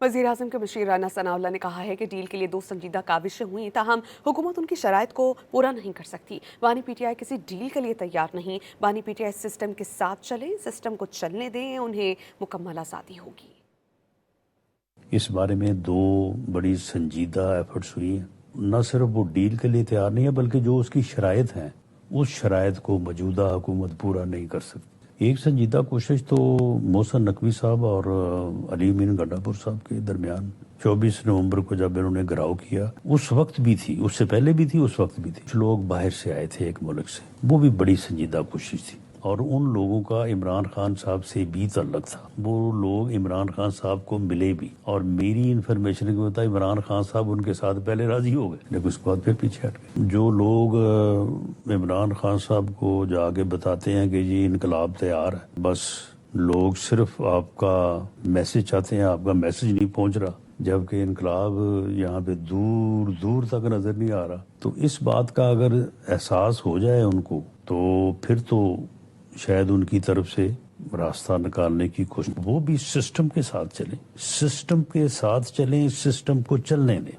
वज़ीर-ए-आज़म के मशीर राना सनाउल्लाह ने कहा है कि डील के लिए 2 संजीदा काविशें हुई, ताहम हुकूमत उनकी शराइत को पूरा नहीं कर सकती। बानी पीटीआई किसी डील के लिए तैयार नहीं। बानी पीटीआई सिस्टम के साथ चले, सिस्टम को चलने दें, उन्हें मुकम्मल आज़ादी होगी। इस बारे में 2 बड़ी संजीदा एफर्ट्स हुई हैं। न सिर्फ वो डील के लिए तैयार नहीं है, बल्कि जो उसकी शराइत हैं, उस शराइत को मौजूदा हुकूमत पूरा नहीं कर सकती। एक संजीदा कोशिश तो मोहसिन नकवी साहब और अली अमीन गंडापुर साहब के दरमियान 24 नवंबर को जब इन्होंने घिराव किया, उस वक्त भी थी, उससे पहले भी थी, उस वक्त भी थी। कुछ लोग बाहर से आए थे एक मुल्क से, वो भी बड़ी संजीदा कोशिश थी, और उन लोगों का इमरान खान साहब से भी तल्लुक था। वो लोग इमरान खान साहब को मिले भी, और मेरी इन्फॉर्मेशन के मुताबिक इमरान खान साहब उनके साथ पहले राजी हो गए, लेकिन उसके बाद फिर पीछे हट गए। जो लोग इमरान खान साहब को जाके बताते हैं कि ये इनकलाब तैयार है, बस लोग सिर्फ आपका मैसेज चाहते हैं, आपका मैसेज नहीं पहुंच रहा, जबकि इनकलाब यहाँ पे दूर दूर तक नजर नहीं आ रहा। तो इस बात का अगर एहसास हो जाए उनको, तो फिर तो शायद उनकी तरफ से रास्ता निकालने की कोशिश, वो भी सिस्टम के साथ चलें, सिस्टम के साथ चलें, सिस्टम को चलने दें।